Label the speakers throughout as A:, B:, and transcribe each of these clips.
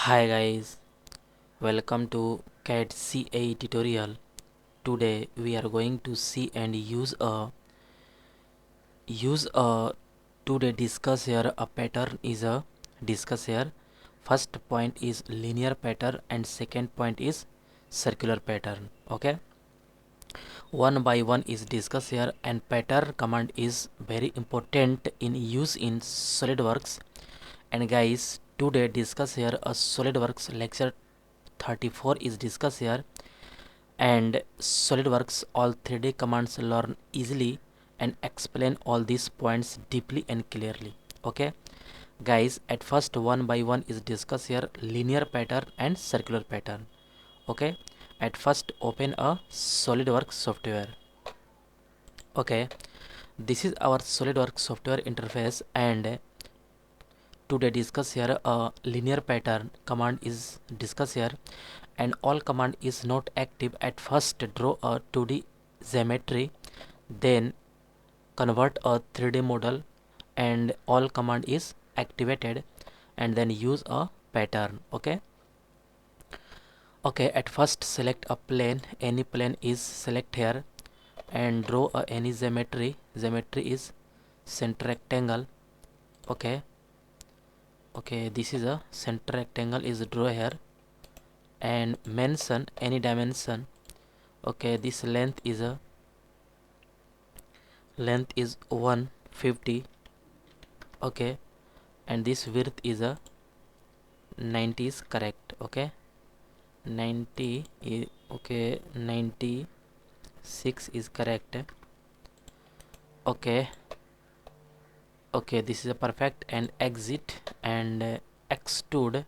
A: Hi guys, welcome to CAD CA tutorial. Today we are going to see and use a today discuss here a pattern is a discuss here. First point is linear pattern and second point is circular pattern. Okay, one by one is discuss here, and pattern command is very important in use in SolidWorks. And guys, today discuss here a SolidWorks lecture 34 is discussed here, and SolidWorks all 3D commands learn easily and explain all these points deeply and clearly. Okay guys, at first one by one is discussed here linear pattern and circular pattern. Okay, at first open a SolidWorks software. Okay, this is our SolidWorks software interface, and today discuss here a linear pattern command is discussed here, and all command is not active. At first draw a 2D geometry, then convert a 3D model, and all command is activated, and then use a pattern. Okay, at first select a plane, any plane is select here, and draw a any geometry is center rectangle. Okay, this is a center rectangle is draw here, and mention any dimension. Okay, this length is 150. Okay, and this width is 90 is correct. Okay, 90 is okay, 96 is correct. Okay, this is a perfect, and exit and extrude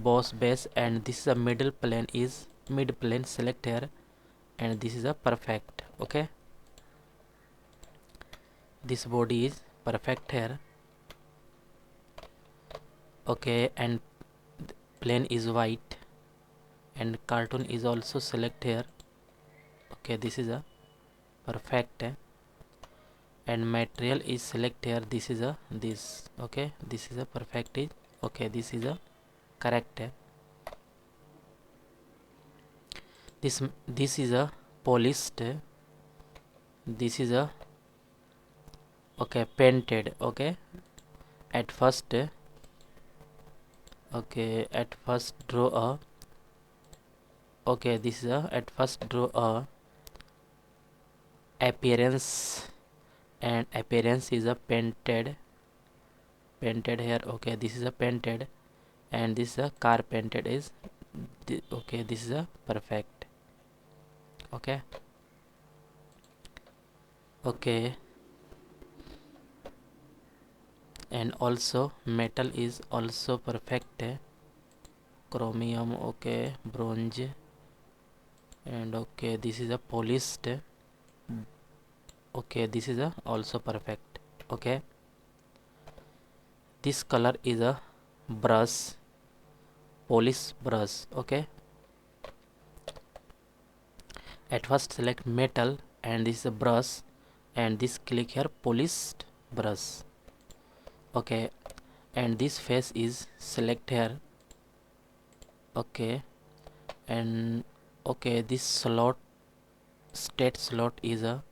A: boss base, and this is a middle plane is mid plane select here, and this is a perfect. Okay, this body is perfect here. Okay, and plane is white, and cartoon is also select here. Okay, this is a perfect, and material is select here. This is a this. Okay, this is a perfect is okay, this is a correct. This is a polished, this is a okay painted. Okay, at first draw a okay, this is a at first draw a appearance, and appearance is a painted here. Okay, this is a painted, and this is a car painted is okay, this is a perfect. Okay, and also metal is also perfect, chromium, okay, bronze, and okay, this is a polished. Okay, this is a also perfect. Okay, this color is a brush, polish brush. Okay, at first select metal, and this is a brush, and this click here polished brush. Okay, and this face is select here. Okay, and okay, this slot state slot is a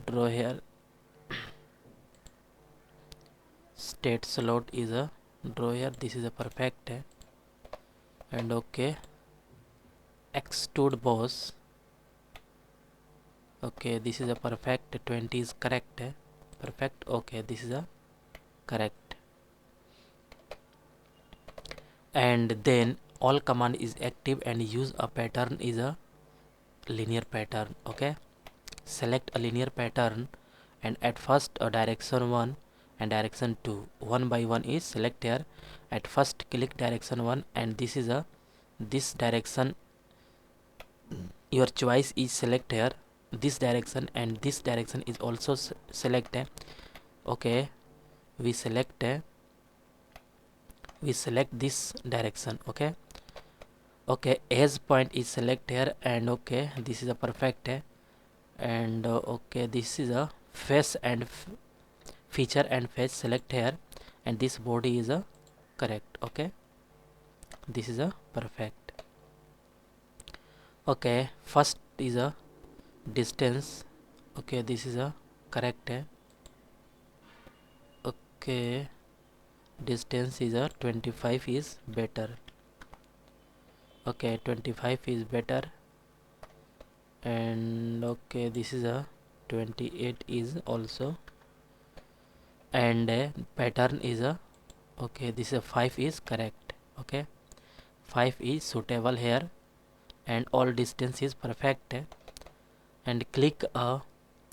A: draw here. State slot is a draw here. This is a perfect, and okay, extrude boss. Okay, this is a perfect. 20 is correct, perfect. Okay, this is a correct, and then all command is active, and use a pattern is a linear pattern. Okay, select a linear pattern, and at first a direction 1 and direction 2, one by one is select here. At first click direction 1, and this is a this direction, your choice is select here this direction, and this direction is also select. Okay, we select this direction. Okay, edge point is select here, and okay, this is a perfect, and okay, this is a face and feature and face select here, and this body is a correct. Okay, this is a perfect. Okay, first is a distance. Okay, this is a correct. Okay, distance is a 25 is better. Okay, 25 is better. And okay, this is a 28 is also. And pattern is a, okay, this is a 5 is correct. Okay, 5 is suitable here, and all distance is perfect. And click a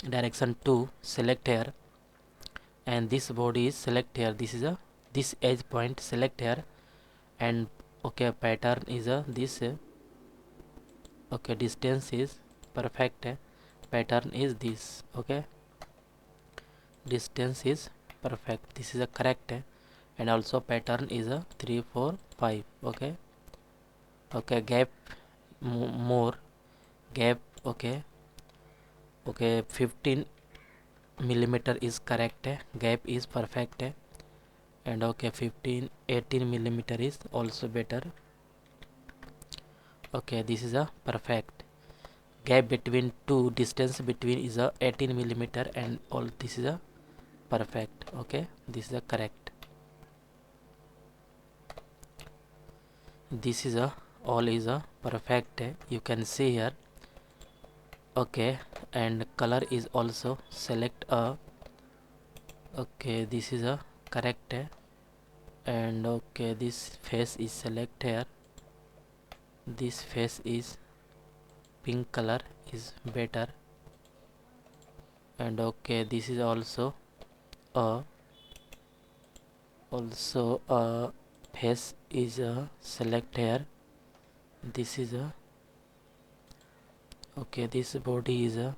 A: direction to select here, and this body is select here. This is a, this edge point select here, and okay, pattern is a this. Okay, distance is perfect. Pattern is this. Okay, distance is perfect. This is a correct. And also pattern is a 3 4 5. Okay, okay, gap more gap. Okay, okay, 15 millimeter is correct. Gap is perfect. And okay, 18 millimeter is also better. Okay, this is a perfect. Gap between two, distance between is a 18 millimeter, and all this is a perfect. Okay, this is a correct. This is a all is a perfect. You can see here. Okay, and color is also select a. Okay, this is a correct. And okay, this face is select here. This face is pink color is better. And okay, this is also a face is a select here. This is a, okay, this body is a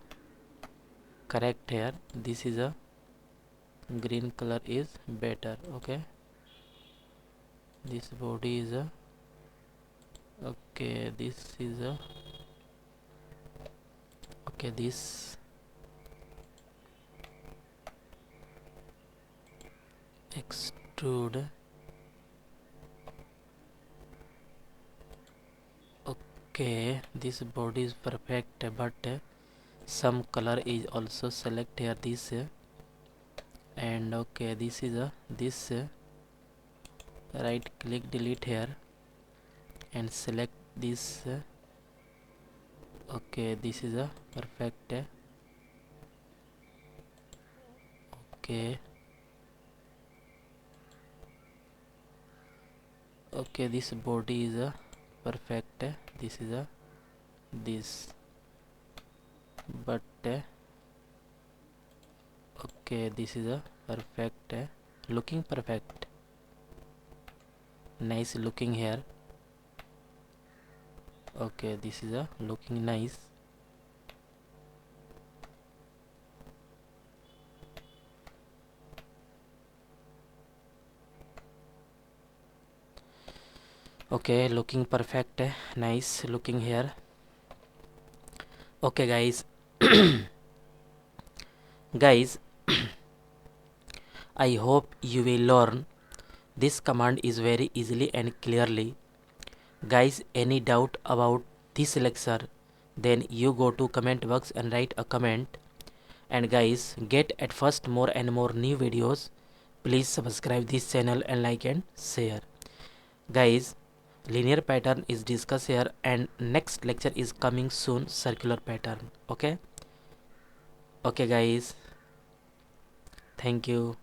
A: correct here. This is a green color is better. Okay, this body is a, okay, this is a, okay, this extrude. Okay, this body is perfect, but some color is also select here. This and okay, this is a this right click delete here and select this. Okay, this is a perfect. Okay, okay, this body is a perfect. This is a this, but okay, this is a perfect. Looking perfect, nice looking here. Okay, this is a looking nice. Okay, looking perfect, nice looking here. Okay guys, guys, I hope you will learn this command is very easily and clearly. Guys, any doubt about this lecture, then you go to comment box and write a comment. And guys, get at first more and more new videos. Please subscribe this channel and like and share. Guys, linear pattern is discussed here, and next lecture is coming soon, circular pattern. Okay, okay guys, thank you.